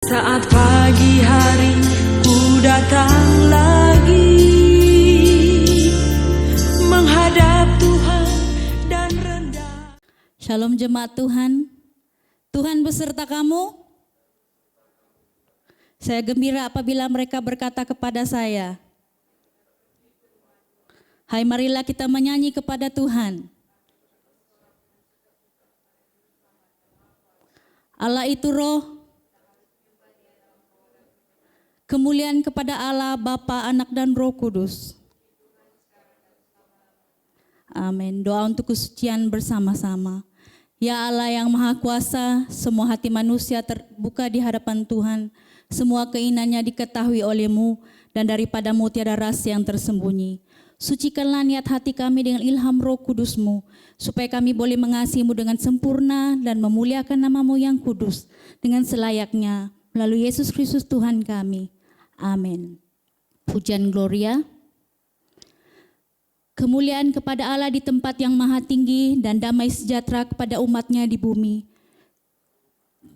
Saat pagi hari ku datang lagi menghadap Tuhan dan rendah. Shalom jemaat Tuhan. Tuhan beserta kamu. Saya gembira apabila mereka berkata kepada saya, hai, marilah kita menyanyi kepada Tuhan. Allah itu roh. Kemuliaan kepada Allah, Bapa, Anak, dan Roh Kudus. Amin. Doa untuk kesucian bersama-sama. Ya Allah yang Maha Kuasa, semua hati manusia terbuka di hadapan Tuhan. Semua keinginannya diketahui oleh-Mu, dan daripada-Mu tiada rahasia yang tersembunyi. Sucikanlah niat hati kami dengan ilham Roh Kudus-Mu, supaya kami boleh mengasihi-Mu dengan sempurna dan memuliakan nama-Mu yang kudus dengan selayaknya, melalui Yesus Kristus Tuhan kami. Amin. Pujian Gloria. Kemuliaan kepada Allah di tempat yang maha tinggi dan damai sejahtera kepada umat-Nya di bumi.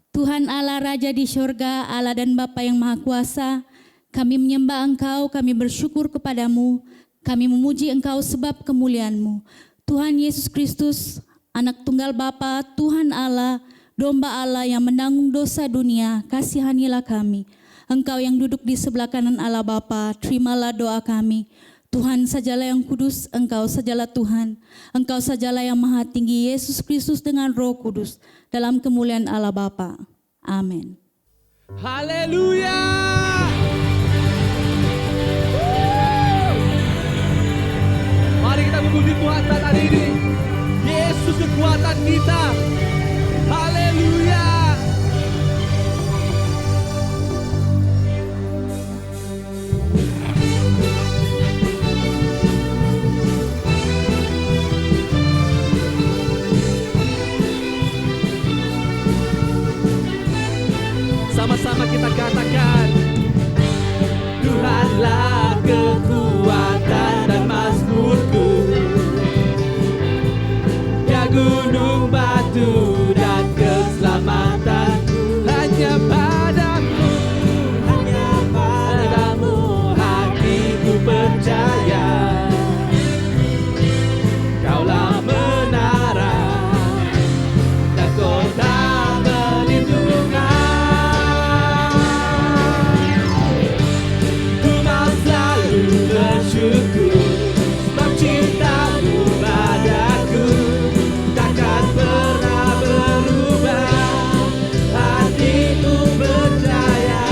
Tuhan Allah Raja di syurga, Allah dan Bapa yang Maha Kuasa, kami menyembah Engkau, kami bersyukur kepadamu, kami memuji Engkau sebab kemuliaan-Mu. Tuhan Yesus Kristus, Anak Tunggal Bapa, Tuhan Allah, Domba Allah yang menanggung dosa dunia, kasihanilah kami. Engkau yang duduk di sebelah kanan Allah Bapa, terimalah doa kami. Tuhan sajalah yang kudus, Engkau sajalah Tuhan. Engkau sajalah yang maha tinggi, Yesus Kristus dengan Roh Kudus, dalam kemuliaan Allah Bapa. Amin. Haleluya. Mari kita memuji Tuhan saat hari ini. Yesus kekuatan kita. Haleluya. Sama-sama kita katakan, Tuhanlah kekuatan dan mazmurku, ya gunung batu dan keselamatanku. Hanya padamu hatiku percaya. Kaulah menara dan kota perlindungan. Bersyukur sebab cinta-Mu padaku takkan pernah berubah. Hatiku percaya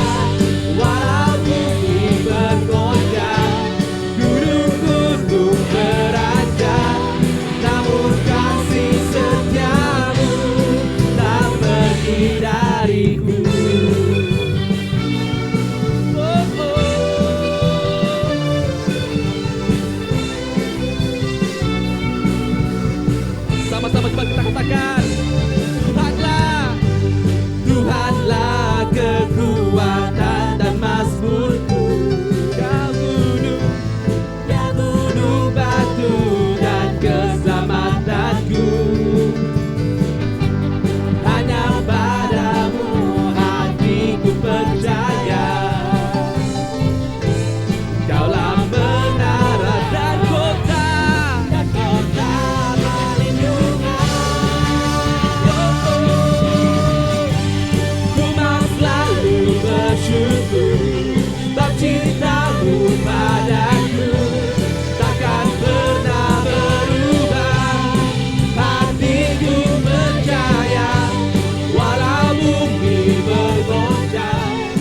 walau bumi bergoncang, gunung-gunung beranjak, namun kasih setia-Mu tak pergi dariku. Sama-sama coba kita katakan, Tuhanlah kekuatan dan mazmurku, ya gunung batu dan keselamatanku. Hanya padamu hatiku percaya. Kaulah menara dan kota bersyukur sebab cinta-Mu padaku takkan pernah berubah. Hatiku percaya walau bumi bergoncang,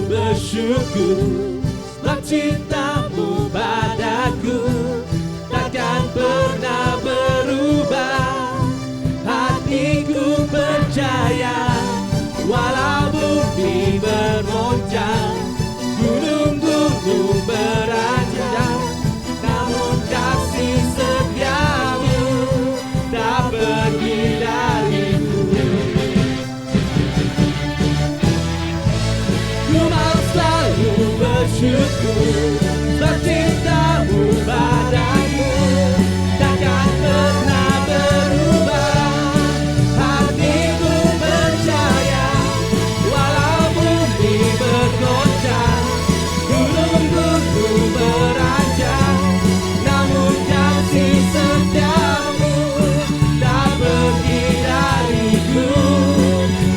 bersyukur sebab cintamu padaku takkan pernah berubah. Hatiku percaya walau bumi bergoncang, gunung-gunung beranjak, namun kasih setiamu tak pergi dariku. Ku mau selalu bersyukur sebab cintamu padaku takkan pernah berubah. Hatiku percaya walau bumi bergoncang, gunung-gunung beranjak, namun kasih setiamu tak pergi dariku.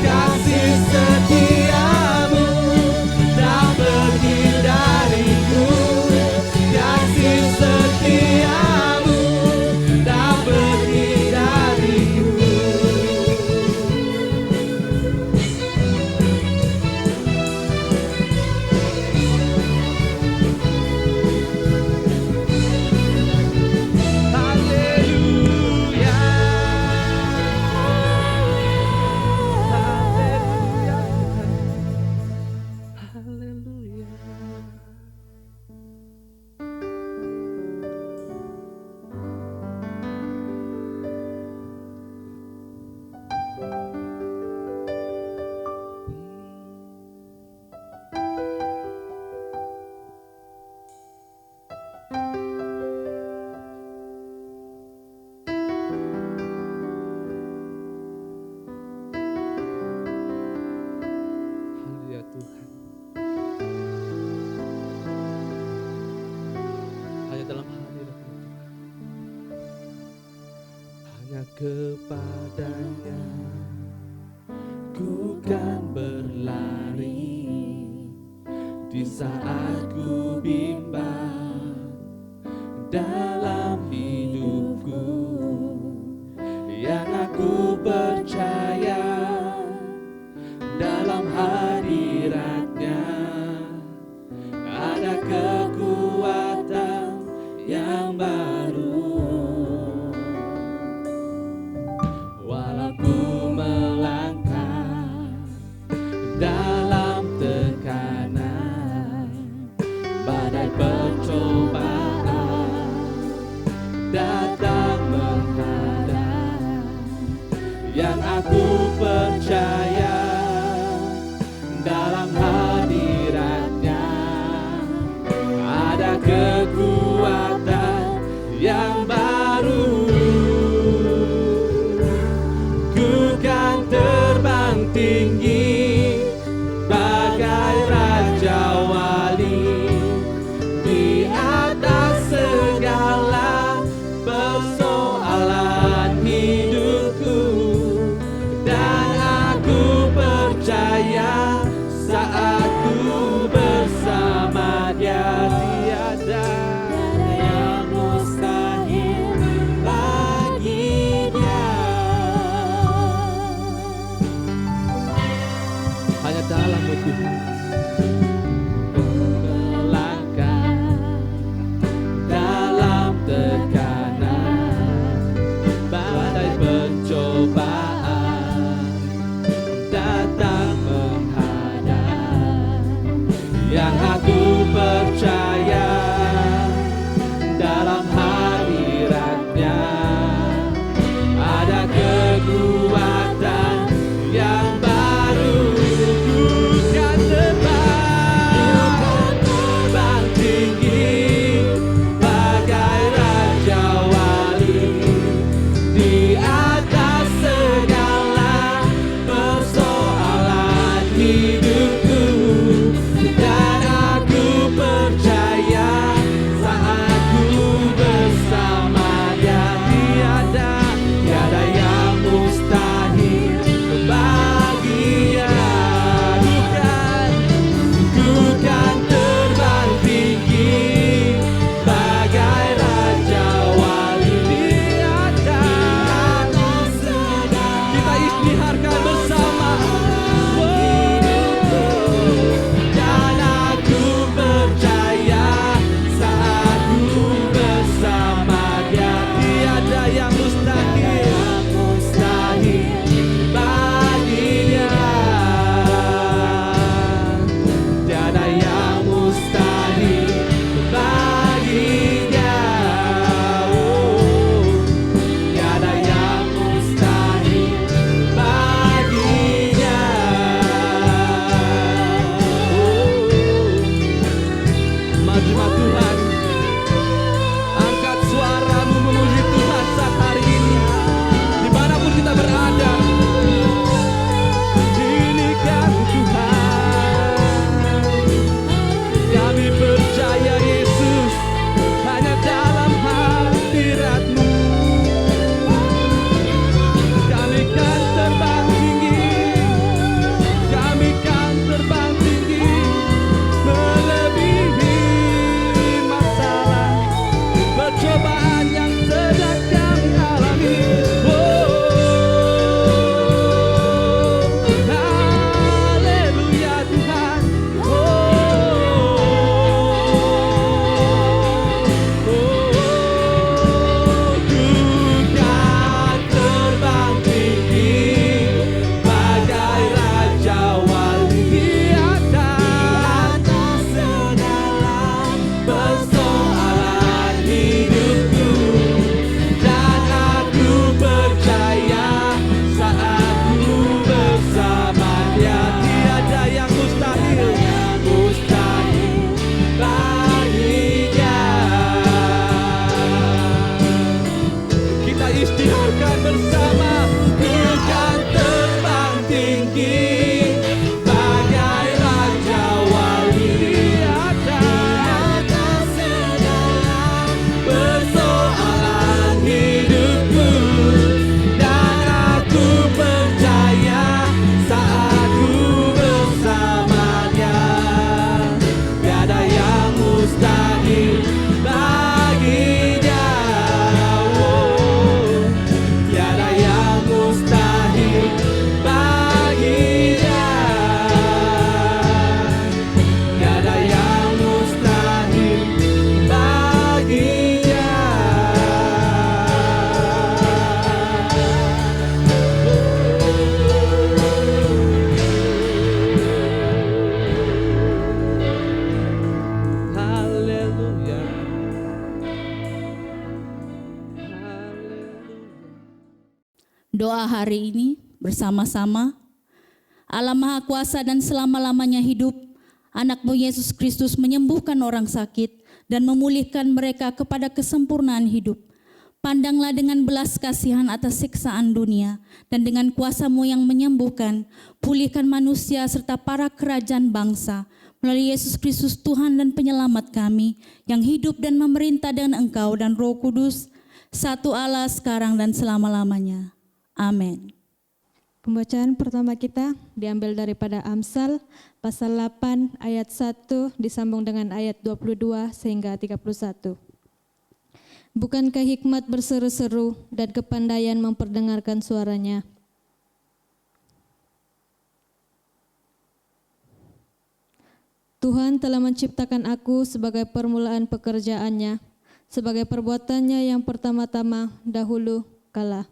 Kasih setiamu tak pergi dariku. Kasih setiamu tak pergi dariku. Haleluya. Haleluya. Haleluya Tuhan. Hanya dalam hadirat-Mu Tuhan, hanya kepadanya ku kan berlari di saat ku bimbang dalam hidupku. Yang aku percaya dalam hadirat-Nya ada kekuatan yang baru. Walau ku melangkah dalam tekanan, badai percobaan datang menghadang, yang aku percaya dalam hadirat-Nya ada kekuatan yang baru. Ku kan terbang tinggi bagai raja wali di atas segala persoalan hidupku, dan aku Doa hari ini bersama-sama. Allah Maha Kuasa dan selama-lamanya hidup, anak-Mu Yesus Kristus menyembuhkan orang sakit dan memulihkan mereka kepada kesempurnaan hidup. Pandanglah dengan belas kasihan atas siksaan dunia, dan dengan kuasa-Mu yang menyembuhkan, pulihkan manusia serta para kerajaan bangsa, melalui Yesus Kristus Tuhan dan Penyelamat kami, yang hidup dan memerintah dengan Engkau dan Roh Kudus, satu Allah sekarang dan selama-lamanya. Amin. Pembacaan pertama kita diambil daripada Amsal pasal 8 ayat 1 disambung dengan ayat 22 sehingga 31. Bukankah hikmat berseru-seru dan kepandaian memperdengarkan suaranya? Tuhan telah menciptakan aku sebagai permulaan pekerjaannya, sebagai perbuatannya yang pertama-tama dahulu kala.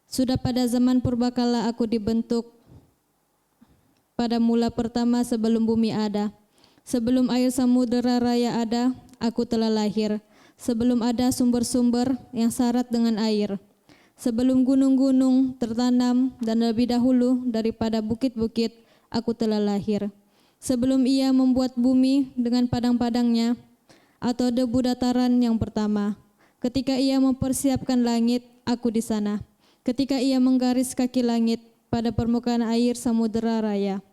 Sudah pada zaman purbakala aku dibentuk, pada mula pertama sebelum bumi ada. Sebelum air samudera raya ada, aku telah lahir. Sebelum ada sumber-sumber yang syarat dengan air. Sebelum gunung-gunung tertanam dan lebih dahulu daripada bukit-bukit, aku telah lahir. Sebelum ia membuat bumi dengan padang-padangnya, atau debu dataran yang pertama. Ketika ia mempersiapkan langit, aku di sana. Ketika ia menggaris kaki langit pada permukaan air samudera raya.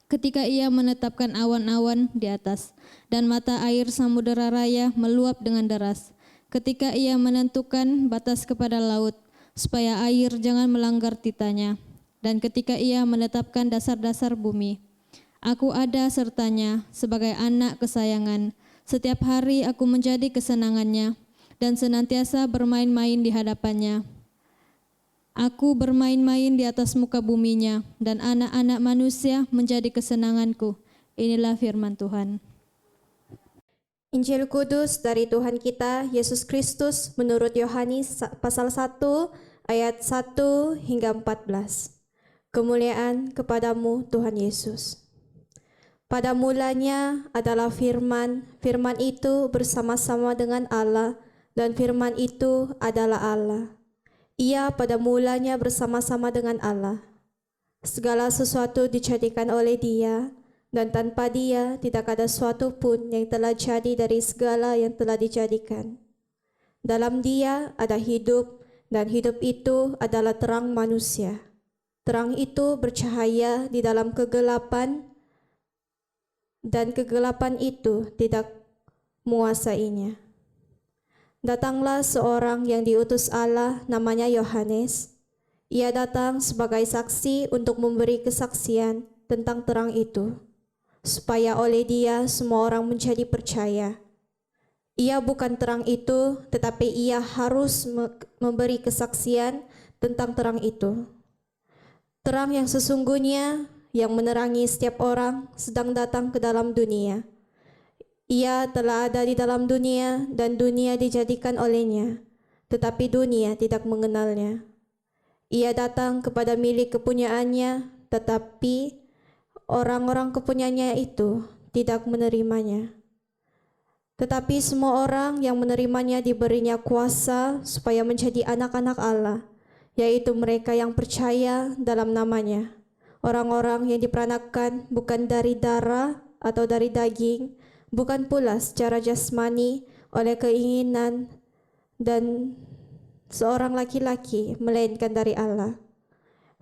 Ketika ia menetapkan awan-awan di atas, dan mata air samudera raya meluap dengan deras. Ketika ia menentukan batas kepada laut, supaya air jangan melanggar titanya. Dan ketika ia menetapkan dasar-dasar bumi. Aku ada sertanya sebagai anak kesayangan. Setiap hari aku menjadi kesenangannya, dan senantiasa bermain-main di hadapannya. Aku bermain-main di atas muka buminya, dan anak-anak manusia menjadi kesenanganku. Inilah firman Tuhan. Injil Kudus dari Tuhan kita, Yesus Kristus menurut Yohanes pasal 1 ayat 1 hingga 14. Kemuliaan kepadamu Tuhan Yesus. Pada mulanya adalah firman, firman itu bersama-sama dengan Allah, dan firman itu adalah Allah. Ia pada mulanya bersama-sama dengan Allah. Segala sesuatu dijadikan oleh Dia, dan tanpa Dia tidak ada sesuatu pun yang telah jadi dari segala yang telah dijadikan. Dalam Dia ada hidup, dan hidup itu adalah terang manusia. Terang itu bercahaya di dalam kegelapan, dan kegelapan itu tidak menguasainya. Datanglah seorang yang diutus Allah, namanya Yohanes. Ia datang sebagai saksi untuk memberi kesaksian tentang terang itu, supaya oleh Dia semua orang menjadi percaya. Ia bukan terang itu, tetapi ia harus memberi kesaksian tentang terang itu. Terang yang sesungguhnya yang menerangi setiap orang sedang datang ke dalam dunia. Ia telah ada di dalam dunia dan dunia dijadikan olehnya, tetapi dunia tidak mengenalnya. Ia datang kepada milik kepunyaannya, tetapi orang-orang kepunyaannya itu tidak menerimanya. Tetapi semua orang yang menerimanya diberinya kuasa supaya menjadi anak-anak Allah, yaitu mereka yang percaya dalam namanya. Orang-orang yang diperanakan bukan dari darah atau dari daging, bukan pula secara jasmani oleh keinginan dan seorang laki-laki, melainkan dari Allah.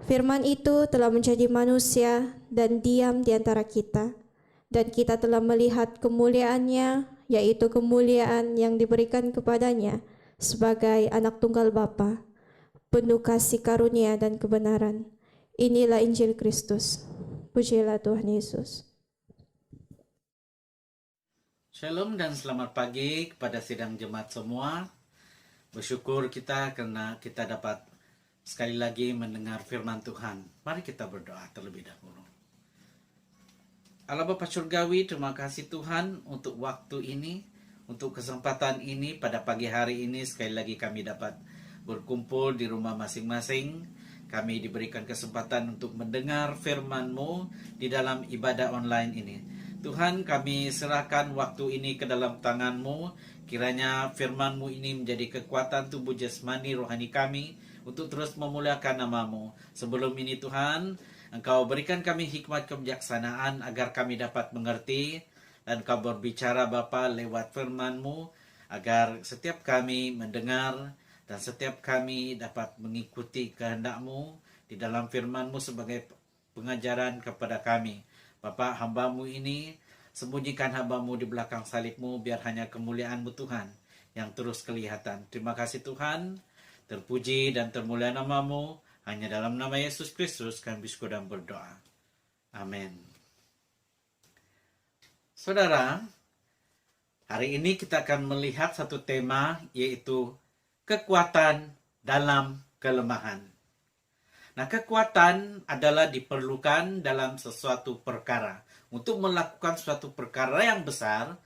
Firman itu telah menjadi manusia dan diam di antara kita, dan kita telah melihat kemuliaannya, yaitu kemuliaan yang diberikan kepadanya sebagai anak tunggal Bapa, penuh kasih karunia dan kebenaran. Inilah Injil Kristus. Pujilah Tuhan Yesus. Shalom dan selamat pagi kepada sidang jemaat semua. Bersyukur kita karena kita dapat sekali lagi mendengar firman Tuhan. Mari kita berdoa terlebih dahulu. Allah Bapa Surgawi, terima kasih Tuhan untuk waktu ini, untuk kesempatan ini pada pagi hari ini. Sekali lagi kami dapat berkumpul di rumah masing-masing. Kami diberikan kesempatan untuk mendengar firman-Mu di dalam ibadah online ini. Tuhan, kami serahkan waktu ini ke dalam tangan-Mu. Kiranya firman-Mu ini menjadi kekuatan tubuh jasmani rohani kami untuk terus memuliakan nama-Mu. Sebelum ini Tuhan, Engkau berikan kami hikmat kebijaksanaan agar kami dapat mengerti, dan Engkau berbicara Bapa lewat firman-Mu, agar setiap kami mendengar dan setiap kami dapat mengikuti kehendak-Mu di dalam firman-Mu sebagai pengajaran kepada kami. Bapa, hamba-Mu ini, sembunyikan hamba-Mu di belakang salib-Mu, biar hanya kemuliaan-Mu Tuhan yang terus kelihatan. Terima kasih Tuhan, terpuji dan termulia nama-Mu. Hanya dalam nama Yesus Kristus kami bersyukur dan berdoa. Amin. Saudara, hari ini kita akan melihat satu tema, yaitu kekuatan dalam kelemahan. Nah, kekuatan adalah diperlukan dalam sesuatu perkara. Untuk melakukan suatu perkara yang besar,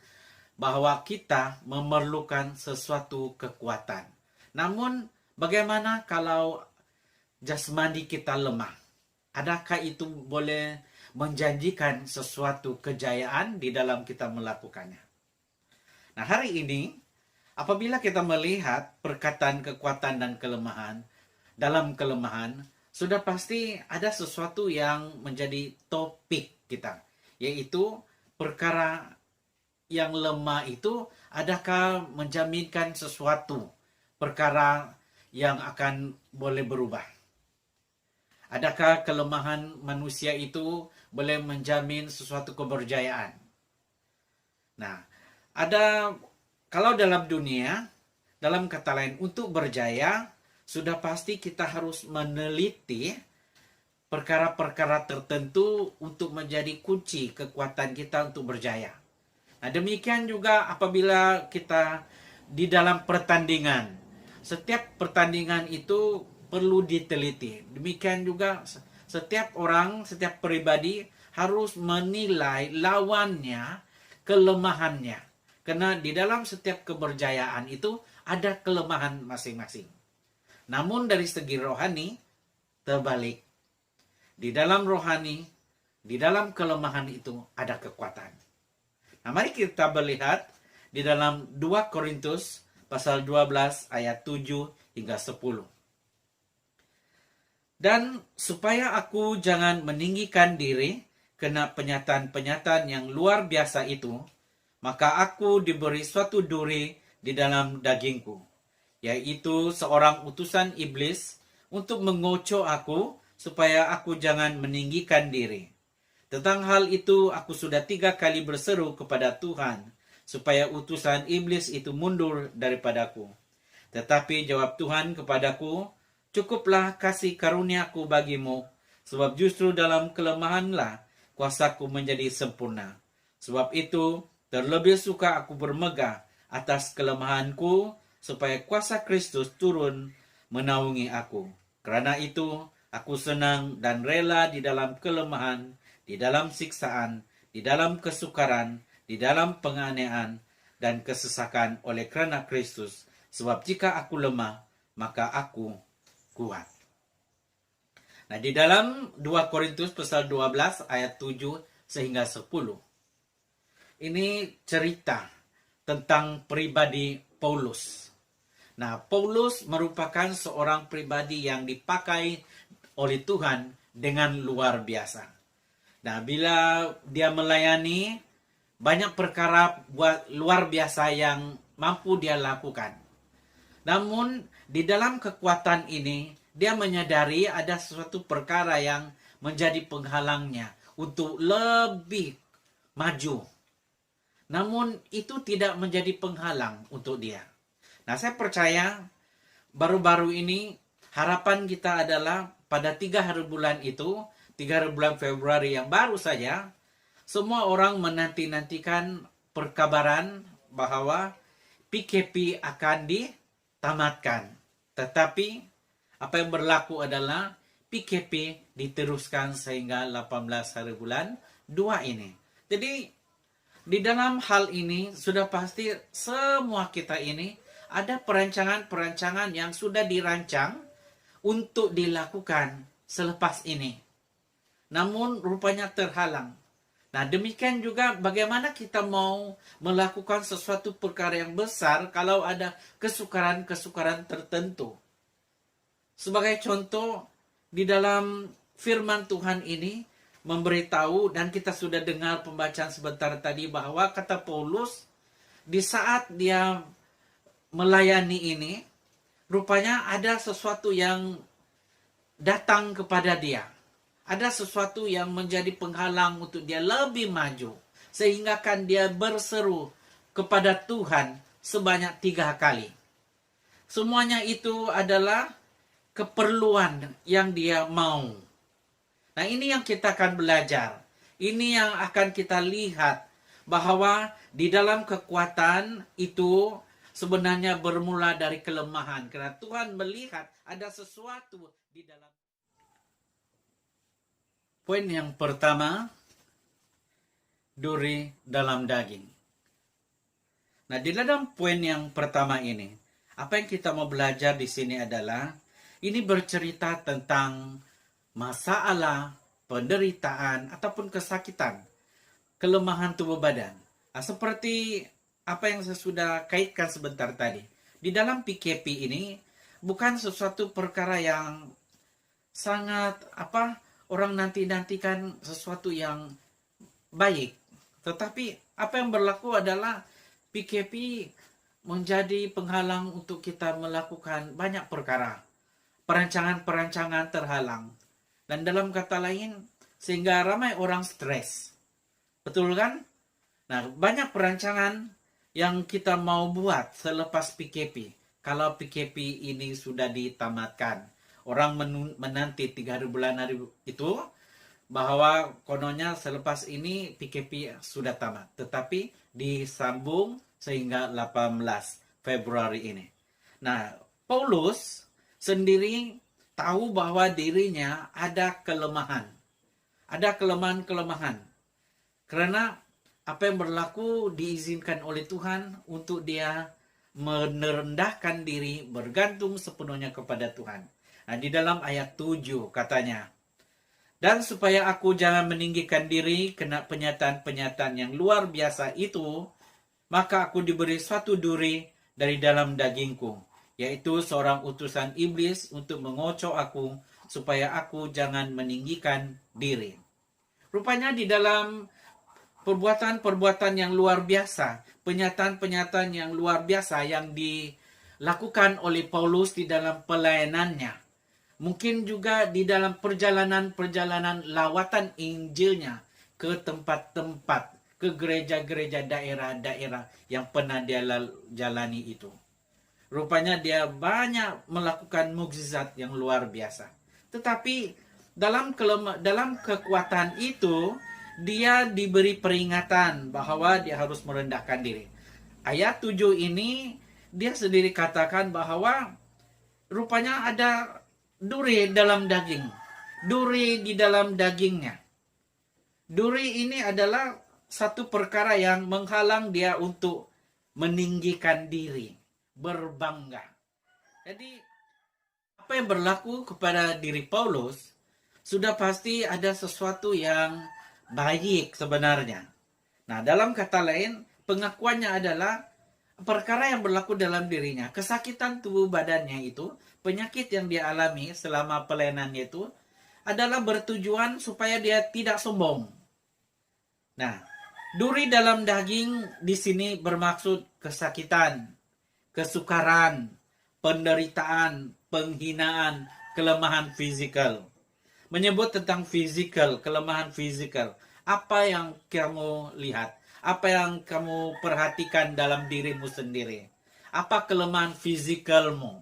bahwa kita memerlukan sesuatu kekuatan. Namun, bagaimana kalau jasmani kita lemah? Adakah itu boleh menjanjikan sesuatu kejayaan di dalam kita melakukannya? Nah, hari ini, apabila kita melihat perkataan kekuatan dan kelemahan, dalam kelemahan, sudah pasti ada sesuatu yang menjadi topik kita, yaitu perkara yang lemah itu adakah menjaminkan sesuatu perkara yang akan boleh berubah? Adakah kelemahan manusia itu boleh menjamin sesuatu keberjayaan? Nah, kalau dalam dunia, dalam kata lain, untuk berjaya, sudah pasti kita harus meneliti perkara-perkara tertentu untuk menjadi kunci kekuatan kita untuk berjaya. Nah, demikian juga apabila kita di dalam pertandingan. Setiap pertandingan itu perlu diteliti. Demikian juga setiap orang, setiap pribadi harus menilai lawannya, kelemahannya. Karena di dalam setiap keberjayaan itu ada kelemahan masing-masing. Namun dari segi rohani, terbalik. Di dalam rohani, di dalam kelemahan itu ada kekuatan. Nah, mari kita melihat di dalam 2 Korintus pasal 12 ayat 7 hingga 10. Dan supaya aku jangan meninggikan diri kena penyataan-penyataan yang luar biasa itu, maka aku diberi suatu duri di dalam dagingku, yaitu seorang utusan iblis untuk mengocoh aku supaya aku jangan meninggikan diri. Tentang hal itu aku sudah 3 kali berseru kepada Tuhan supaya utusan iblis itu mundur daripadaku. Tetapi jawab Tuhan kepadaku, cukuplah kasih karuniaku bagimu, sebab justru dalam kelemahanlah kuasaku menjadi sempurna. Sebab itu terlebih suka aku bermegah atas kelemahanku, supaya kuasa Kristus turun menaungi aku. Karena itu aku senang dan rela di dalam kelemahan, di dalam siksaan, di dalam kesukaran, di dalam penganiayaan dan kesesakan oleh karena Kristus. Sebab jika aku lemah, maka aku kuat. Nah, di dalam 2 Korintus pasal 12 ayat 7 sehingga 10. Ini cerita tentang pribadi Paulus. Nah, Paulus merupakan seorang pribadi yang dipakai oleh Tuhan dengan luar biasa. Nah, bila dia melayani, banyak perkara luar biasa yang mampu dia lakukan. Namun, di dalam kekuatan ini, dia menyadari ada sesuatu perkara yang menjadi penghalangnya untuk lebih maju. Namun, itu tidak menjadi penghalang untuk dia. Nah, saya percaya baru-baru ini harapan kita adalah pada 3 hari bulan itu, 3 hari bulan Februari yang baru saja, semua orang menanti-nantikan perkabaran bahwa PKP akan ditamatkan. Tetapi apa yang berlaku adalah PKP diteruskan sehingga 18 hari bulan 2 ini. Jadi di dalam hal ini sudah pasti semua kita ini ada perancangan-perancangan yang sudah dirancang untuk dilakukan selepas ini. Namun rupanya terhalang. Nah, demikian juga bagaimana kita mau melakukan sesuatu perkara yang besar kalau ada kesukaran-kesukaran tertentu. Sebagai contoh, di dalam firman Tuhan ini memberitahu, dan kita sudah dengar pembacaan sebentar tadi, bahwa kata Paulus, di saat dia melayani ini, rupanya ada sesuatu yang datang kepada dia. Ada sesuatu yang menjadi penghalang untuk dia lebih maju. Sehingga kan dia berseru kepada Tuhan sebanyak 3 kali. Semuanya itu adalah keperluan yang dia mau. Nah, ini yang kita akan belajar. Ini yang akan kita lihat, bahwa di dalam kekuatan itu sebenarnya bermula dari kelemahan. Karena Tuhan melihat ada sesuatu di dalam. Poin yang pertama, duri dalam daging. Nah, di dalam poin yang pertama ini, apa yang kita mau belajar di sini adalah, ini bercerita tentang masalah, penderitaan, ataupun kesakitan, kelemahan tubuh badan. Nah, seperti apa yang saya sudah kaitkan sebentar tadi. Di dalam PKP ini, bukan sesuatu perkara yang sangat orang nanti-nantikan sesuatu yang baik. Tetapi apa yang berlaku adalah PKP menjadi penghalang untuk kita melakukan banyak perkara. Perancangan-perancangan terhalang. Dan dalam kata lain, sehingga ramai orang stres. Betul kan? Nah, banyak perancangan yang kita mau buat selepas PKP. Kalau PKP ini sudah ditamatkan. Orang menanti 3 bulan hari itu, bahwa kononnya selepas ini PKP sudah tamat. Tetapi disambung sehingga 18 Februari ini. Nah, Paulus sendiri tahu bahwa dirinya ada kelemahan. Ada kelemahan-kelemahan. Karena apa yang berlaku diizinkan oleh Tuhan untuk dia merendahkan diri, bergantung sepenuhnya kepada Tuhan. Nah, di dalam ayat 7 katanya, dan supaya aku jangan meninggikan diri kena penyataan-penyataan yang luar biasa itu, maka aku diberi suatu duri dari dalam dagingku, yaitu seorang utusan iblis untuk mengocok aku, supaya aku jangan meninggikan diri. Rupanya di dalam perbuatan-perbuatan yang luar biasa, penyataan-penyataan yang luar biasa yang dilakukan oleh Paulus di dalam pelayanannya, mungkin juga di dalam perjalanan-perjalanan lawatan Injilnya ke tempat-tempat, ke gereja-gereja daerah-daerah yang pernah dia jalani itu. Rupanya dia banyak melakukan mukjizat yang luar biasa. Tetapi dalam kekuatan itu, dia diberi peringatan bahwa dia harus merendahkan diri. Ayat 7 ini, dia sendiri katakan bahwa rupanya ada duri dalam daging. Duri di dalam dagingnya. Duri ini adalah satu perkara yang menghalang dia untuk meninggikan diri, berbangga. Jadi, apa yang berlaku kepada diri Paulus, sudah pasti ada sesuatu yang baik sebenarnya. Nah, dalam kata lain, pengakuannya adalah perkara yang berlaku dalam dirinya. Kesakitan tubuh badannya itu, penyakit yang dia alami selama pelayanannya itu, adalah bertujuan supaya dia tidak sombong. Nah, duri dalam daging di sini bermaksud kesakitan, kesukaran, penderitaan, penghinaan, kelemahan fisikal. Menyebut tentang fisikal, kelemahan fisikal. Apa yang kamu lihat? Apa yang kamu perhatikan dalam dirimu sendiri? Apa kelemahan fisikalmu?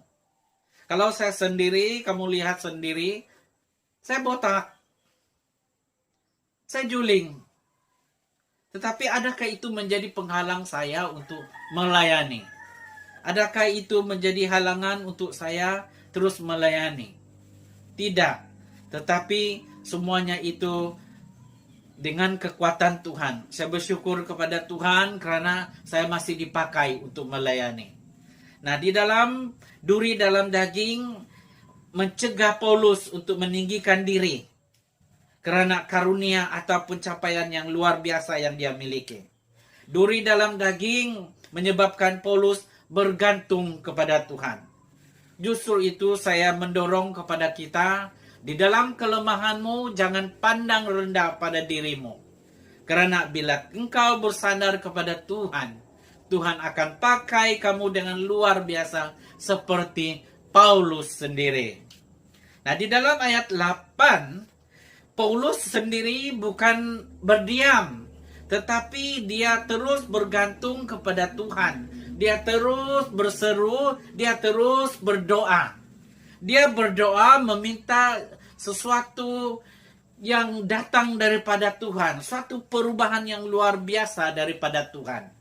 Kalau saya sendiri, kamu lihat sendiri, saya botak. Saya juling. Tetapi adakah itu menjadi penghalang saya untuk melayani? Adakah itu menjadi halangan untuk saya terus melayani? Tidak. Tetapi semuanya itu dengan kekuatan Tuhan. Saya bersyukur kepada Tuhan karena saya masih dipakai untuk melayani. Nah, di dalam duri dalam daging mencegah Paulus untuk meninggikan diri karena karunia atau pencapaian yang luar biasa yang dia miliki. Duri dalam daging menyebabkan Paulus bergantung kepada Tuhan. Justru itu saya mendorong kepada kita, di dalam kelemahanmu jangan pandang rendah pada dirimu. Karena bila engkau bersandar kepada Tuhan, Tuhan akan pakai kamu dengan luar biasa seperti Paulus sendiri. Nah, di dalam ayat 8, Paulus sendiri bukan berdiam, tetapi dia terus bergantung kepada Tuhan. Dia terus berseru, dia terus berdoa. Dia berdoa meminta sesuatu yang datang daripada Tuhan, suatu perubahan yang luar biasa daripada Tuhan.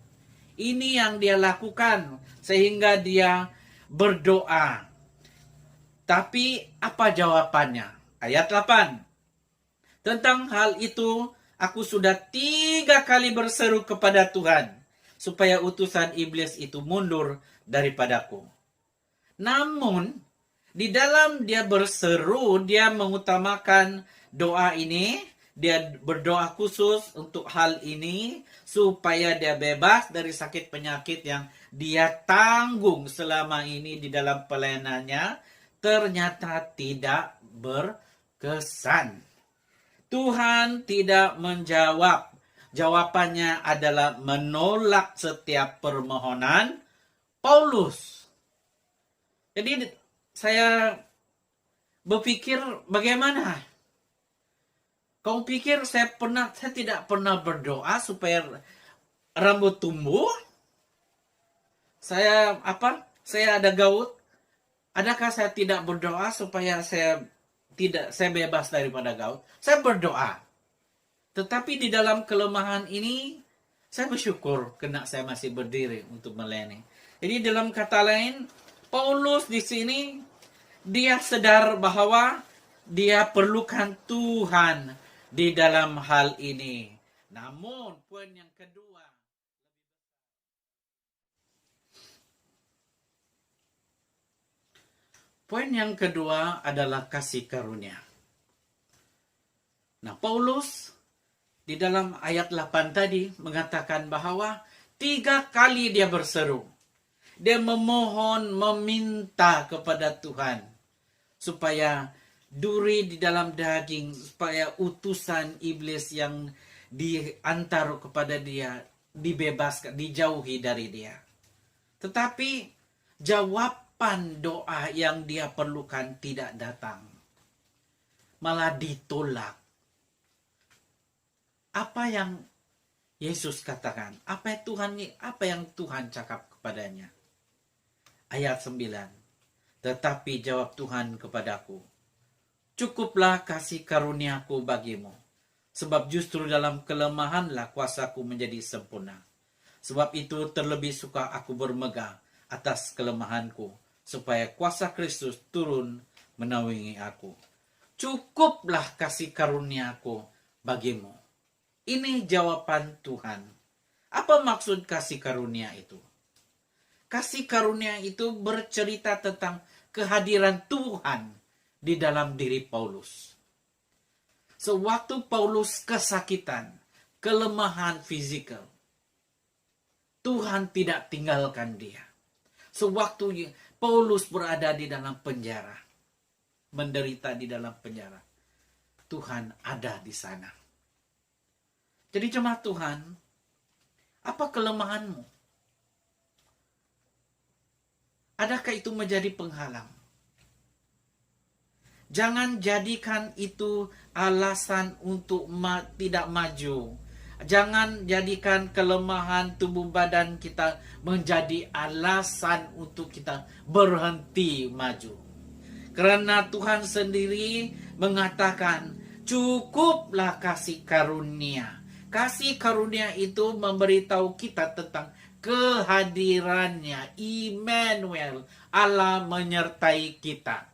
Ini yang dia lakukan sehingga dia berdoa. Tapi apa jawabannya? Ayat 8. Tentang hal itu, aku sudah 3 kali berseru kepada Tuhan, supaya utusan iblis itu mundur daripadaku. Namun, di dalam dia berseru, dia mengutamakan doa ini. Dia berdoa khusus untuk hal ini, supaya dia bebas dari sakit penyakit yang dia tanggung selama ini di dalam pelayanannya. Ternyata tidak berkesan. Tuhan tidak menjawab. Jawabannya adalah menolak setiap permohonan Paulus. Jadi saya berpikir bagaimana? Kau pikir saya tidak pernah berdoa supaya rambut tumbuh? Saya ada gaut? Adakah saya tidak berdoa supaya saya bebas daripada gaut? Saya berdoa. Tetapi di dalam kelemahan ini, saya bersyukur karena saya masih berdiri untuk melayani. Jadi dalam kata lain, Paulus di sini, dia sadar bahwa dia perlukan Tuhan di dalam hal ini. Namun, poin yang kedua, adalah kasih karunia. Nah, Paulus di dalam ayat 8 tadi mengatakan bahwa 3 kali dia berseru. Dia memohon, meminta kepada Tuhan supaya duri di dalam daging, supaya utusan iblis yang diantar kepada dia dibebaskan, dijauhi dari dia. Tetapi jawaban doa yang dia perlukan tidak datang, malah ditolak. Apa yang Yesus katakan? Apa yang Tuhan cakap kepadanya? Ayat 9. Tetapi jawab Tuhan kepadaku, cukuplah kasih karuniaku bagimu, sebab justru dalam kelemahanlah kuasaku menjadi sempurna. Sebab itu terlebih suka aku bermegah atas kelemahanku, supaya kuasa Kristus turun menaungi aku. Cukuplah kasih karuniaku bagimu. Ini jawaban Tuhan. Apa maksud kasih karunia itu? Kasih karunia itu bercerita tentang kehadiran Tuhan di dalam diri Paulus. Sewaktu Paulus kesakitan, kelemahan fisikal, Tuhan tidak tinggalkan dia. Sewaktu Paulus berada di dalam penjara, menderita di dalam penjara, Tuhan ada di sana. Jadi jemaat Tuhan, apa kelemahanmu? Adakah itu menjadi penghalang? Jangan jadikan itu alasan untuk tidak maju. Jangan jadikan kelemahan tubuh badan kita menjadi alasan untuk kita berhenti maju. Karena Tuhan sendiri mengatakan, cukuplah kasih karunia. Kasih karunia itu memberitahu kita tentang kehadirannya, Immanuel, Allah menyertai kita.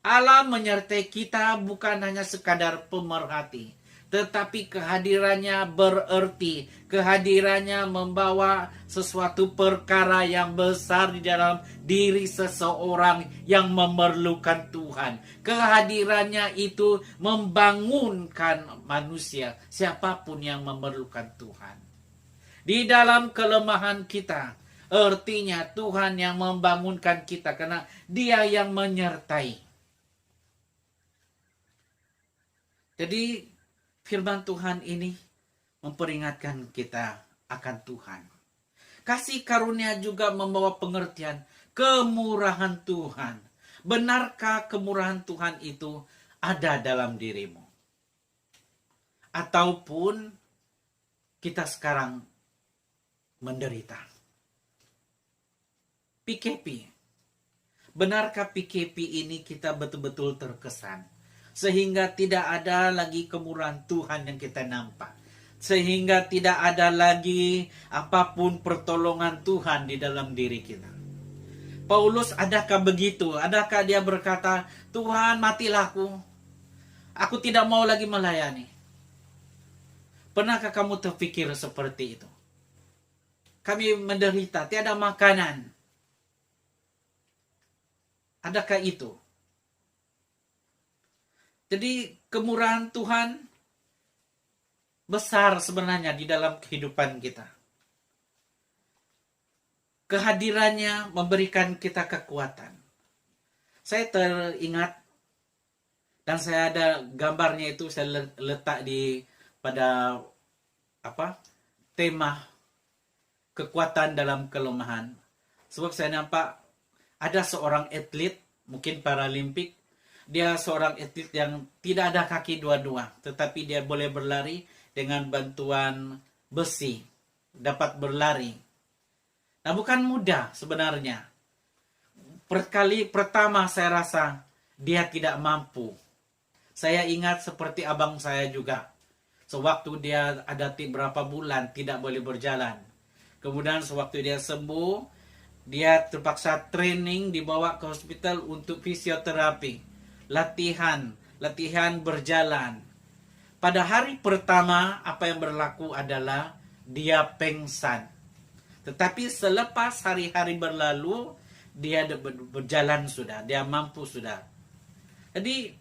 Allah menyertai kita bukan hanya sekadar pemerhati, tetapi kehadirannya bererti. Kehadirannya membawa sesuatu perkara yang besar di dalam diri seseorang yang memerlukan Tuhan. Kehadirannya itu membangunkan manusia, siapapun yang memerlukan Tuhan. Di dalam kelemahan kita, Artinya Tuhan yang membangunkan kita karena Dia yang menyertai. Jadi firman Tuhan ini memperingatkan kita akan Tuhan. Kasih karunia juga membawa pengertian kemurahan Tuhan. Benarkah kemurahan Tuhan itu ada dalam dirimu? Ataupun kita sekarang menderita? PKP. Benarkah PKP ini kita betul-betul terkesan? Sehingga tidak ada lagi kemurahan Tuhan yang kita nampak. Sehingga tidak ada lagi apapun pertolongan Tuhan di dalam diri kita. Paulus adakah begitu? Adakah dia berkata, Tuhan matilah aku. Aku tidak mau lagi melayani. Pernahkah kamu terpikir seperti itu? Kami menderita, tiada makanan. Adakah itu? Jadi kemurahan Tuhan besar sebenarnya di dalam kehidupan kita. Kehadirannya memberikan kita kekuatan. Saya teringat dan saya ada gambarnya itu saya letak pada tema kekuatan dalam kelemahan. Sebab saya nampak ada seorang atlet, mungkin Paralimpik, dia seorang atlet yang tidak ada kaki dua-dua, tetapi dia boleh berlari dengan bantuan besi, dapat berlari. Nah, bukan mudah sebenarnya. Pertama saya rasa dia tidak mampu. Saya ingat seperti abang saya juga. Sewaktu dia ada berapa bulan tidak boleh berjalan. Kemudian sewaktu dia sembuh, dia terpaksa training, dibawa ke hospital untuk fisioterapi. Latihan berjalan. Pada hari pertama, apa yang berlaku adalah dia pengsan. Tetapi selepas hari-hari berlalu, dia berjalan sudah, dia mampu sudah. Jadi,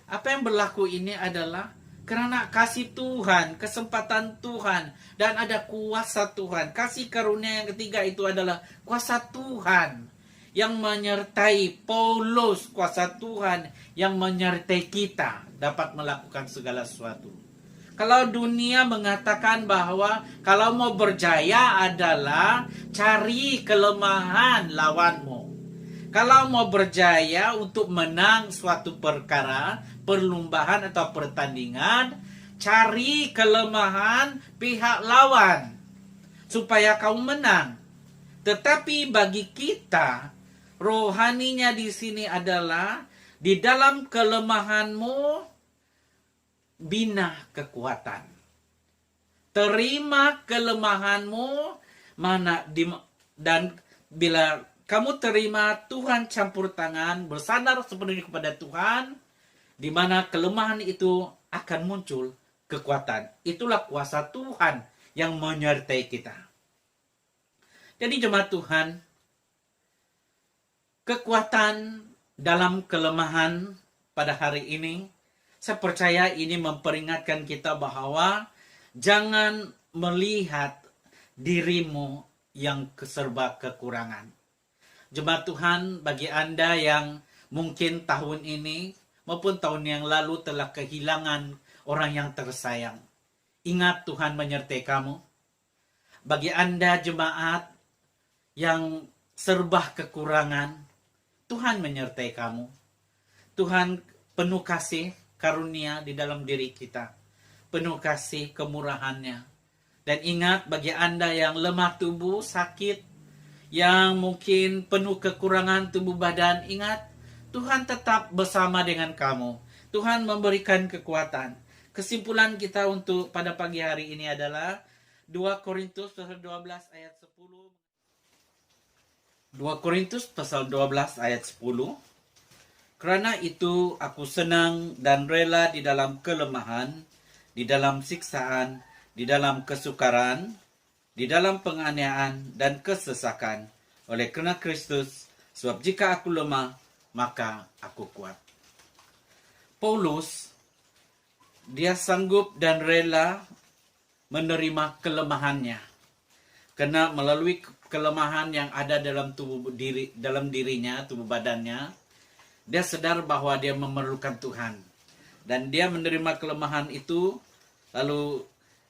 apa yang berlaku ini adalah karena kasih Tuhan, kesempatan Tuhan, dan ada kuasa Tuhan. Kasih karunia yang ketiga itu adalah kuasa Tuhan yang menyertai Paulus, kuasa Tuhan yang menyertai kita dapat melakukan segala sesuatu. Kalau dunia mengatakan bahwa kalau mau berjaya adalah cari kelemahan lawanmu. Kalau mau berjaya untuk menang suatu perkara, perlombaan atau pertandingan, cari kelemahan pihak lawan supaya kau menang. Tetapi bagi kita, rohaninya di sini adalah di dalam kelemahanmu bina kekuatan. Terima kelemahanmu dan bila kamu terima, Tuhan campur tangan, bersandar sepenuhnya kepada Tuhan, di mana kelemahan itu akan muncul kekuatan. Itulah kuasa Tuhan yang menyertai kita. Jadi jemaat Tuhan, kekuatan dalam kelemahan pada hari ini, saya percaya ini memperingatkan kita bahwa jangan melihat dirimu yang serba kekurangan. Jemaat Tuhan, bagi Anda yang mungkin tahun ini maupun tahun yang lalu telah kehilangan orang yang tersayang, ingat Tuhan menyertai kamu. Bagi Anda jemaat yang serba kekurangan, Tuhan menyertai kamu. Tuhan penuh kasih karunia di dalam diri kita, penuh kasih kemurahannya. Dan ingat, bagi Anda yang lemah tubuh, sakit, yang mungkin penuh kekurangan tubuh badan, ingat, Tuhan tetap bersama dengan kamu. Tuhan memberikan kekuatan. Kesimpulan kita untuk pada pagi hari ini adalah 2 Korintus pasal 12 ayat 10. 2 Korintus pasal 12 ayat 10. Kerana itu aku senang dan rela di dalam kelemahan, di dalam siksaan, di dalam kesukaran, di dalam penganiayaan dan kesesakan oleh kerana Kristus, sebab jika aku lemah, maka aku kuat. Paulus, dia sanggup dan rela menerima kelemahannya. Karena melalui kelemahan yang ada dalam dalam dirinya, tubuh badannya, dia sadar bahwa dia memerlukan Tuhan. Dan dia menerima kelemahan itu, lalu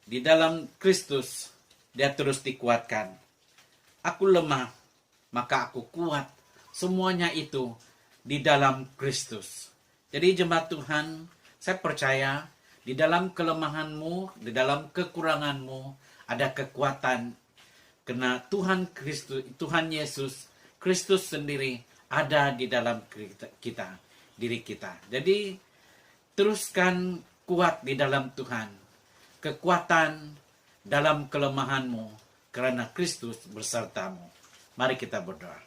di dalam Kristus dia terus dikuatkan. Aku lemah, maka aku kuat. Semuanya itu di dalam Kristus. Jadi jemaat Tuhan, saya percaya di dalam kelemahanmu, di dalam kekuranganmu ada kekuatan. Karena Tuhan Kristus, Tuhan Yesus Kristus sendiri ada di dalam kita, diri kita. Jadi teruskan kuat di dalam Tuhan. Kekuatan dalam kelemahanmu karena Kristus bersertamu. Mari kita berdoa.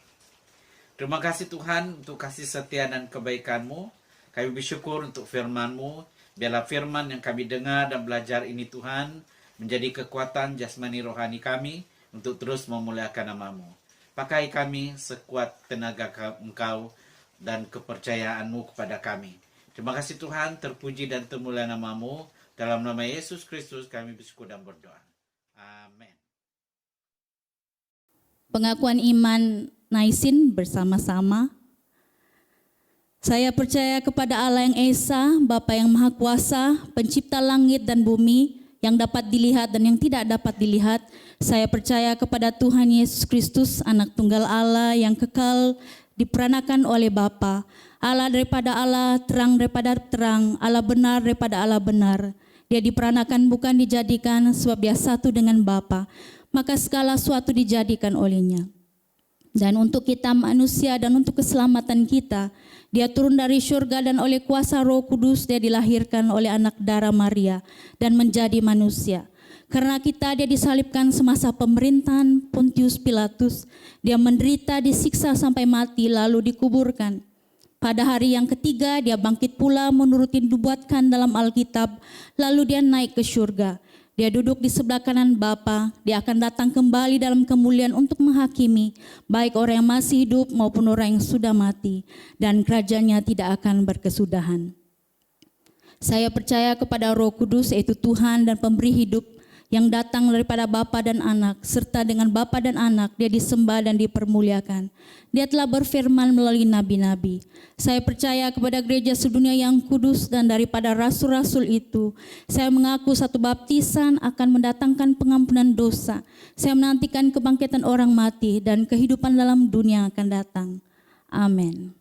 Terima kasih Tuhan untuk kasih setia dan kebaikan-Mu. Kami bersyukur untuk firman-Mu. Biarlah firman yang kami dengar dan belajar ini Tuhan menjadi kekuatan jasmani rohani kami untuk terus memuliakan nama-Mu. Pakai kami sekuat tenaga Engkau dan kepercayaan-Mu kepada kami. Terima kasih Tuhan, terpuji dan termulia nama-Mu. Dalam nama Yesus Kristus kami bersyukur dan berdoa. Amin. Pengakuan iman Naisin bersama-sama. Saya percaya kepada Allah yang Esa, Bapa yang Maha Kuasa, pencipta langit dan bumi, yang dapat dilihat dan yang tidak dapat dilihat. Saya percaya kepada Tuhan Yesus Kristus, anak tunggal Allah yang kekal, diperanakan oleh Bapa. Allah daripada Allah, terang daripada terang, Allah benar daripada Allah benar. Dia diperanakan bukan dijadikan, sebab dia satu dengan Bapa. Maka segala sesuatu dijadikan olehnya. Dan untuk kita manusia dan untuk keselamatan kita, dia turun dari surga dan oleh kuasa Roh Kudus dia dilahirkan oleh anak darah Maria dan menjadi manusia. Karena kita dia disalibkan semasa pemerintahan Pontius Pilatus. Dia menderita, disiksa sampai mati lalu dikuburkan. Pada hari yang ketiga dia bangkit pula menurut yang dibuatkan dalam Alkitab. Lalu dia naik ke surga. Dia duduk di sebelah kanan Bapa. Dia akan datang kembali dalam kemuliaan untuk menghakimi baik orang yang masih hidup maupun orang yang sudah mati, dan kerajaannya tidak akan berkesudahan. Saya percaya kepada Roh Kudus, yaitu Tuhan dan pemberi hidup, yang datang daripada Bapa dan Anak, serta dengan Bapa dan Anak dia disembah dan dipermuliakan. Dia telah berfirman melalui nabi-nabi. Saya percaya kepada gereja sedunia yang kudus, dan daripada rasul-rasul itu saya mengaku satu baptisan akan mendatangkan pengampunan dosa. Saya menantikan kebangkitan orang mati dan kehidupan dalam dunia akan datang. Amin.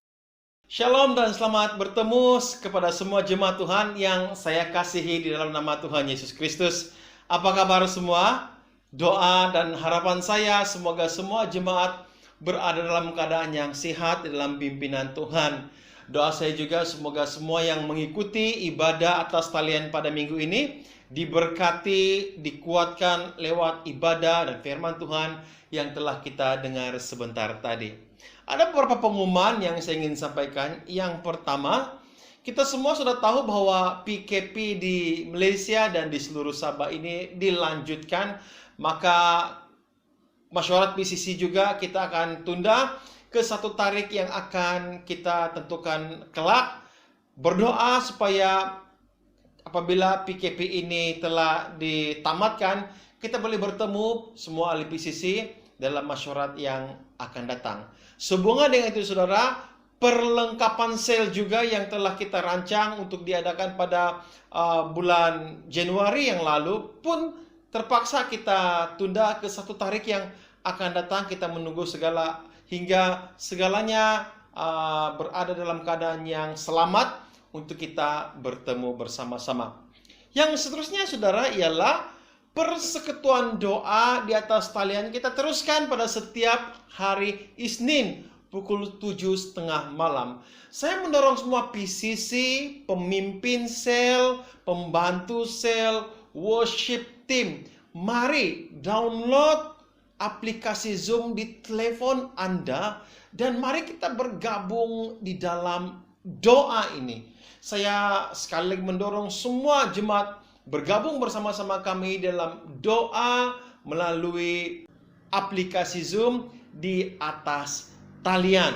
Shalom dan selamat bertemu kepada semua jemaat Tuhan yang saya kasihi di dalam nama Tuhan Yesus Kristus. Apa kabar semua? Doa dan harapan saya semoga semua jemaat berada dalam keadaan yang sehat dalam pimpinan Tuhan. Doa saya juga semoga semua yang mengikuti ibadah atas talian pada minggu ini diberkati, dikuatkan lewat ibadah dan firman Tuhan yang telah kita dengar sebentar tadi. Ada beberapa pengumuman yang saya ingin sampaikan. Yang pertama, kita semua sudah tahu bahwa PKP di Malaysia dan di seluruh Sabah ini dilanjutkan. Maka Masyarakat PCC juga kita akan tunda ke satu tarikh yang akan kita tentukan kelak. Berdoa supaya apabila PKP ini telah ditamatkan, kita boleh bertemu semua ahli PCC dalam masyarakat yang akan datang. Sehubungan dengan itu saudara, perlengkapan sale juga yang telah kita rancang untuk diadakan pada bulan Januari yang lalu pun terpaksa kita tunda ke satu tarikh yang akan datang. Kita menunggu hingga segalanya berada dalam keadaan yang selamat untuk kita bertemu bersama-sama. Yang seterusnya saudara ialah persekutuan doa di atas talian kita teruskan pada setiap hari Isnin pukul 7:30 malam. Saya mendorong semua PCC, pemimpin sel, pembantu sel, worship team, mari download aplikasi Zoom di telepon Anda dan mari kita bergabung di dalam doa ini. Saya sekali lagi mendorong semua jemaat bergabung bersama-sama kami dalam doa melalui aplikasi Zoom di atas talian.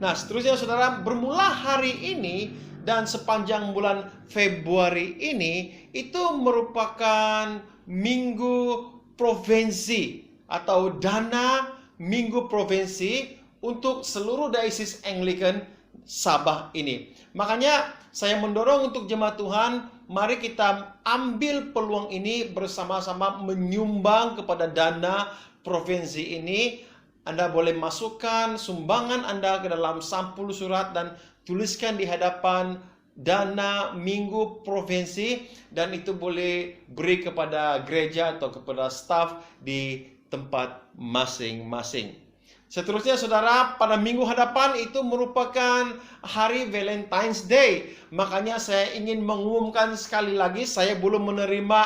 Nah, seterusnya saudara, bermula hari ini dan sepanjang bulan Februari ini itu merupakan minggu provinsi atau dana Minggu Provinsi untuk seluruh Dioceses Anglican Sabah ini. Makanya saya mendorong untuk jemaat Tuhan, mari kita ambil peluang ini bersama-sama menyumbang kepada dana provinsi ini. Anda boleh masukkan sumbangan Anda ke dalam sampul surat dan tuliskan di hadapan dana Minggu Provinsi, dan itu boleh beri kepada gereja atau kepada staf di tempat masing-masing. Seterusnya saudara, pada minggu hadapan itu merupakan hari Valentine's Day. Makanya saya ingin mengumumkan sekali lagi, saya belum menerima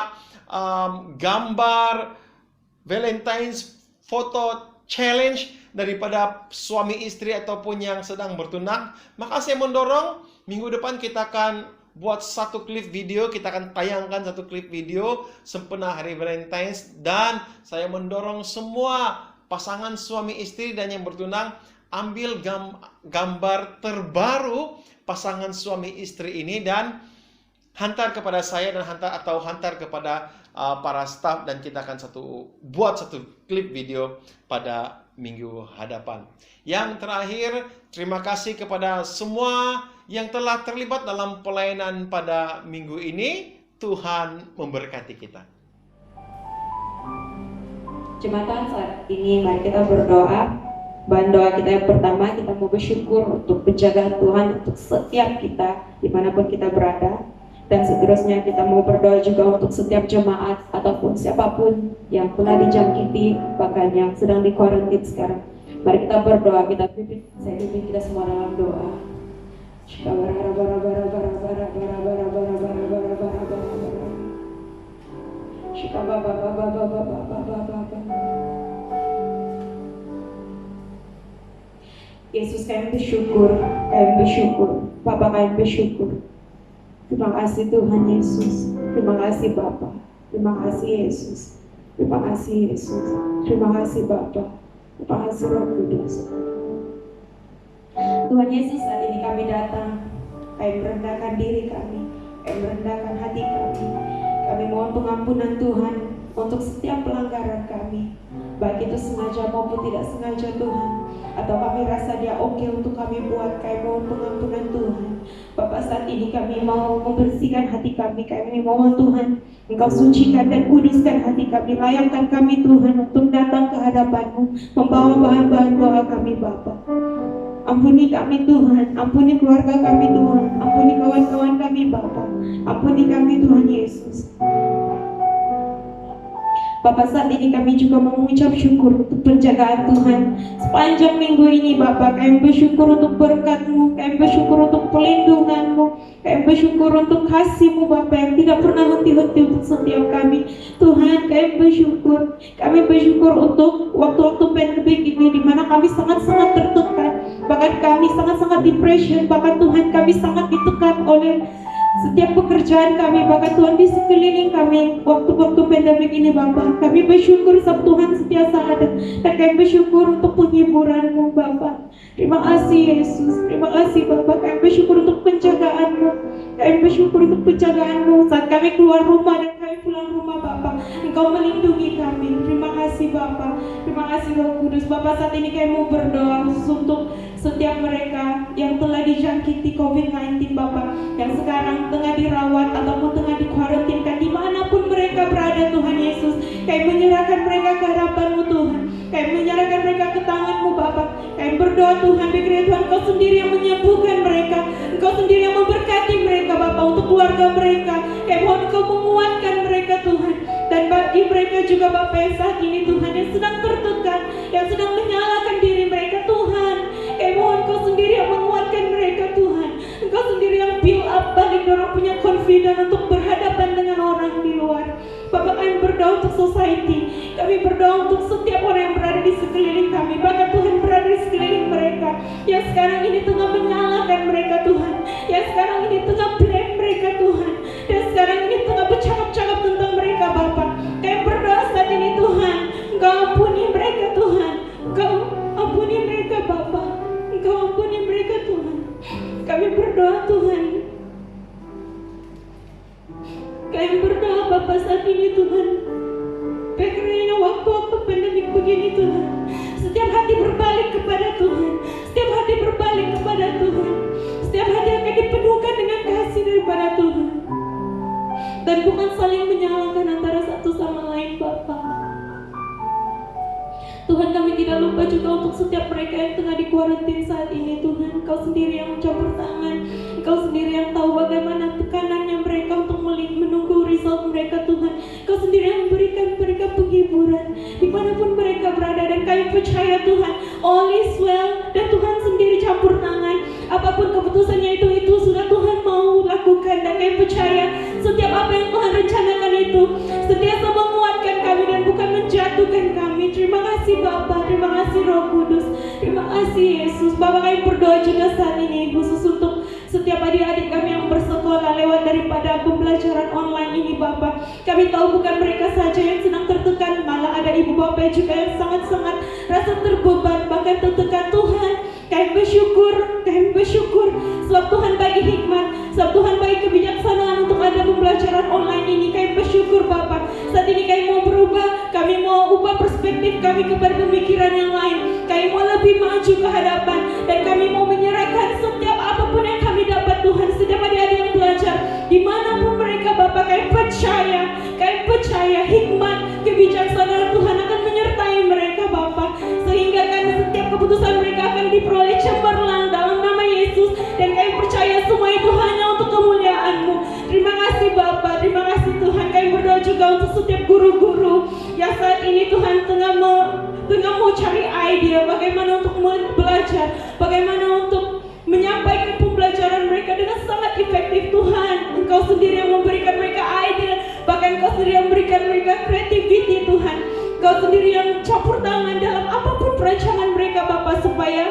gambar Valentine's Photo Challenge daripada suami istri ataupun yang sedang bertunang. Maka saya mendorong minggu depan kita akan buat satu klip video, kita akan tayangkan satu klip video sempena hari Valentine's, dan saya mendorong semua pasangan suami istri dan yang bertunang ambil gambar terbaru pasangan suami istri ini dan hantar kepada saya dan hantar kepada para staf, dan kita akan buat satu klip video pada minggu hadapan. Yang terakhir, terima kasih kepada semua yang telah terlibat dalam pelayanan pada minggu ini. Tuhan memberkati kita. Jemaatan, saat ini mari kita berdoa. Bahan doa kita yang pertama, kita mau bersyukur untuk penjagaan Tuhan untuk setiap kita dimanapun kita berada. Dan seterusnya kita mau berdoa juga untuk setiap jemaat ataupun siapapun yang telah dijangkiti, bahkan yang sedang di kuarantin sekarang. Mari kita berdoa, saya pimpin kita semua dalam doa. Yesus, kami bersyukur, Bapa, kami bersyukur. Terima kasih Tuhan Yesus, terima kasih Bapa, terima kasih Yesus, terima kasih Yesus, terima kasih Bapa, terima kasih Roh Kudus. Tuhan Yesus, saat ini kami datang, kami merendahkan diri kami merendahkan hati kami mohon pengampunan Tuhan untuk setiap pelanggaran kami, baik itu sengaja maupun tidak sengaja Tuhan, atau kami rasa dia oke untuk kami buat. Kami mohon pengampunan Tuhan. Bapak, saat ini kami mau membersihkan hati kami mohon Tuhan Engkau sucikan dan kuduskan hati kami, layakkan kami Tuhan untuk datang ke hadapan-Mu, membawa bahan-bahan doa kami Bapa. Ampuni kami Tuhan, ampuni keluarga kami Tuhan, ampuni kawan-kawan kami Bapa, ampuni kami Tuhan Yesus. Bapak, saat ini kami juga mengucap syukur untuk penjagaan Tuhan sepanjang minggu ini Bapak. Kami bersyukur untuk berkat-Mu, kami bersyukur untuk pelindungan-Mu, kami bersyukur untuk kasih-Mu Bapak yang tidak pernah henti-henti untuk setiap kami. Tuhan, kami bersyukur untuk waktu-waktu pandemik ini di mana kami sangat-sangat tertekan, bahkan kami sangat-sangat depression, bahkan Tuhan kami sangat ditekan oleh setiap pekerjaan kami, bahkan Tuhan di sekeliling kami waktu-waktu pandemik ini Bapak. Kami bersyukur Tuhan setiasa ada, dan kami bersyukur untuk penghiburan-Mu Bapak. Terima kasih Yesus, terima kasih Bapak. Kami bersyukur untuk penjagaan-Mu, kami bersyukur untuk penjagaan-Mu saat kami keluar rumah dan kami pulang rumah Bapak. Engkau melindungi kami. Terima kasih Bapak, terima kasih Roh Kudus. Bapak, saat ini kami mau berdoa khusus untuk setiap mereka yang telah dijangkiti COVID-19 Bapak, yang sekarang tengah dirawat ataupun tengah dikuarantinkan dimanapun mereka berada Tuhan Yesus. Kami menyerahkan mereka ke hadapan-Mu Tuhan, kami menyerahkan mereka ke tangan-Mu Bapak. Kami berdoa Tuhan, biarlah Tuhan Engkau sendiri yang menyembuhkan mereka, Engkau sendiri yang memberkati mereka Bapak, untuk keluarga mereka. Kami mohon Engkau menguatkan mereka Tuhan, dan bagi mereka juga Bapak yang saat ini Tuhan yang sedang tertekan, yang sedang menyalahkan diri mereka Tuhan, kami mohon Engkau sendiri yang menguatkan mereka Tuhan. Engkau sendiri yang build up balik orang punya confidence untuk berhadapan dengan orang di luar. Bapak, kami berdoa untuk society, kami berdoa untuk setiap orang yang berada di sekeliling kami, bahkan Tuhan berada di sekeliling mereka yang sekarang ini tengah menyalahkan mereka Tuhan, yang sekarang ini tengah blame mereka Tuhan, dan sekarang ini tengah bercakap-cakap tentang mereka Bapak. Kami berdoa saat ini Tuhan, Engkau ampuni mereka Tuhan, Engkau ampuni mereka Bapak, Engkau ampuni mereka Tuhan. Kami berdoa Tuhan, kami berdoa Bapak saat ini Tuhan, karena waktu-waktu pandemik begini Tuhan, Setiap hati berbalik kepada Tuhan. Setiap hati berbalik kepada Tuhan. Setiap hati akan dipenuhkan dengan kasih daripada Tuhan. Dan bukan saling menyalahkan antara satu sama lain, Bapa. Tuhan, kami tidak lupa juga untuk setiap mereka yang tengah di kuarantin saat ini, Tuhan. Engkau sendiri yang mencampur tangan. Engkau sendiri yang tahu bagaimana tekanannya mereka untuk menunggu result mereka, Tuhan. Engkau sendiri yang memberikan mereka penghiburan dimanapun mereka berada. Dan kami percaya, Tuhan, all is well. Dan Tuhan sendiri campur tangan. Apapun keputusannya itu sudah Tuhan mau lakukan. Dan kami percaya setiap apa yang Tuhan rencanakan itu sentiasa menguatkan kami dan bukan menjatuhkan kami. Terima kasih Bapa, terima kasih Roh Kudus, terima kasih Yesus. Bapa, kami berdoa juga saat ini khusus untuk setiap adik-adik kami yang bersekolah lewat daripada pembelajaran online ini, Bapa. Kami tahu bukan mereka saja yang sedang tertekan, malah ada ibu bapak juga yang sangat-sangat rasa terbeban, bahkan tertekan. Tuhan, kami bersyukur sebab Tuhan bagi hikmat, sebab Tuhan bagi kebijaksanaan untuk ada pembelajaran online ini. Kami bersyukur Bapa. Saat ini kami mau berubah, kami mau ubah perspektif kami kepada pemikiran yang lain. Kami mau lebih maju ke hadapan dan kami mau menyerahkan setiap apapun yang kami dapat, Tuhan. Setiap adik-adik yang belajar dimanapun mereka, Bapa, kami percaya hikmat, kebijaksanaan Tuhan akan menyertai mereka, Bapa, sehingga kan setiap keputusan mereka akan diperoleh cemerlang dalam nama Yesus. Dan kami percaya semua itu hanya untuk kemuliaan-Mu. Terima kasih Bapa, terima kasih Tuhan. Kami berdoa juga untuk setiap guru-guru yang saat ini, Tuhan, tengah mau cari ide bagaimana untuk belajar, bagaimana untuk menyampaikan pembelajaran mereka dengan sangat efektif. Tuhan, Engkau sendiri yang memberikan mereka ide, bahkan Engkau sendiri yang memberikan mereka creativity, Tuhan. Engkau sendiri yang campur tangan dalam apapun perancangan mereka, Bapa, supaya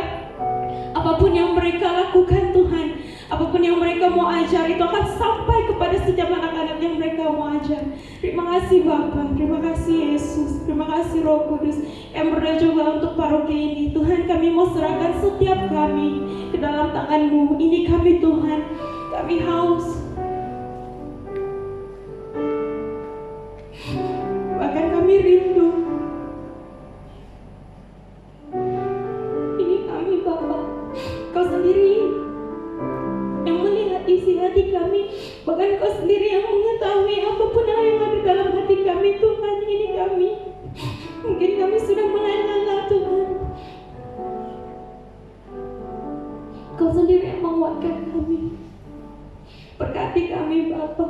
apapun yang mereka lakukan, Tuhan, apapun yang mereka mau ajar itu akan sampai kepada setiap anak-anak yang mereka mau ajar. Terima kasih Bapa, terima kasih Yesus, terima kasih Roh Kudus. Kami berdoa juga untuk paroki ini, Tuhan. Kami mau serahkan setiap kami ke dalam tangan-Mu. Ini kami, Tuhan, kami haus, bahkan kami rindu. Ini kami, Bapa. Kau sendiri yang melihat isi hati kami, bahkan Kau sendiri yang mengetahui apapun yang ada dalam hati kami, Tuhan. Ini kami, mungkin kami sudah mulai lelah, Tuhan. Kau sendiri yang menguatkan kami. Berkati kami, Bapa.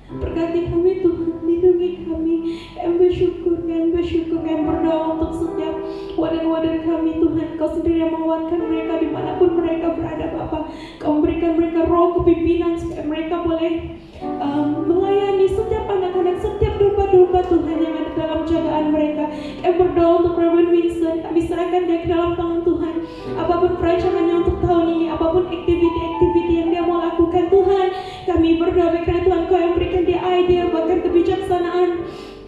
Berkati kami, Tuhan. Lindungi kami. Kami bersyukur, kami berdoa untuk setiap wadah-wadah kami, Tuhan. Kau sendiri yang menguatkan mereka dimanapun mereka berada, Bapa. Kau memberikan mereka roh kepimpinan supaya mereka boleh melayani setiap anak-anak, setiap domba-domba, Tuhan, yang ada dalam jagaan mereka. Kami berdoa untuk Reverend Winston. Kami serahkan dia ke dalam tangan Tuhan. Apapun perancangannya untuk tahun ini, apapun aktiviti-aktiviti yang dia mau lakukan, Tuhan, kami berdoa karena Tuhan Kau yang berikan dia ide, bahkan kebijaksanaan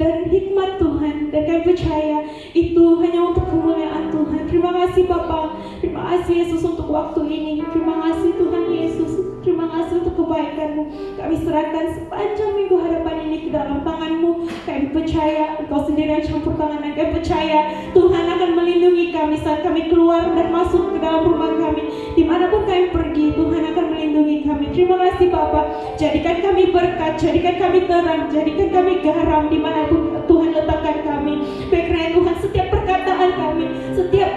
dan hikmat, Tuhan. Dan kami percaya itu hanya untuk kemuliaan Tuhan. Terima kasih Bapa, terima kasih Yesus untuk waktu ini. Terima kasih Tuhan Yesus, terima kasih untuk kebaikan-Mu. Kami serahkan sepanjang minggu hadapan ini ke dalam tangan-Mu. Kami percaya Engkau sendiri yang campur tangan, dan kami percaya Tuhan akan melindungi kami saat kami keluar dan masuk ke dalam rumah kami. Dimanapun kami pergi, Tuhan akan melindungi kami. Terima kasih Bapa. Jadikan kami berkat, jadikan kami terang, jadikan kami garam dimanapun Tuhan letakkan kami. Baik Tuhan, setiap perkataan kami, setiap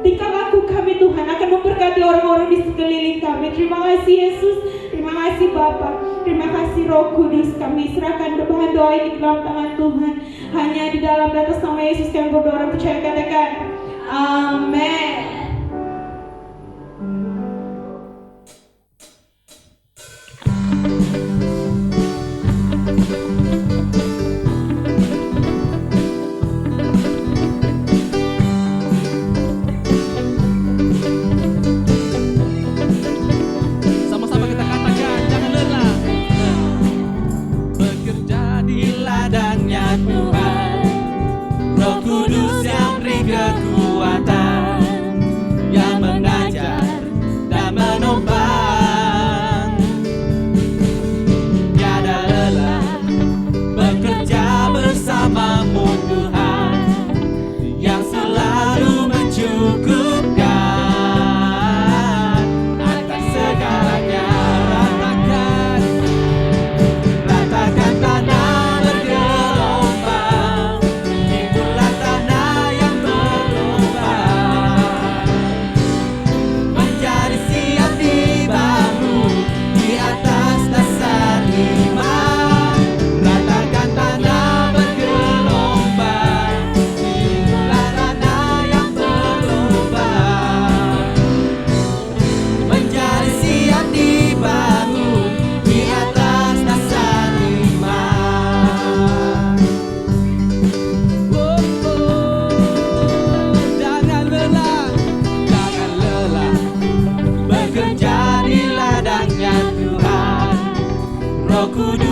tingkah laku kami, Tuhan, akan memberkati orang-orang di sekeliling kami. Terima kasih Yesus, terima kasih Bapa, terima kasih Roh Kudus. Kami serahkan bahan doa ini ke dalam tangan Tuhan. Hanya di dalam atas nama Yesus kami berdoa dan percaya, katakan amin. Sama-sama kita katakan, jangan lelah. Bekerja di ladangnya Tuhan, Roh Kudus yang beri kekuatan. Roh Kudus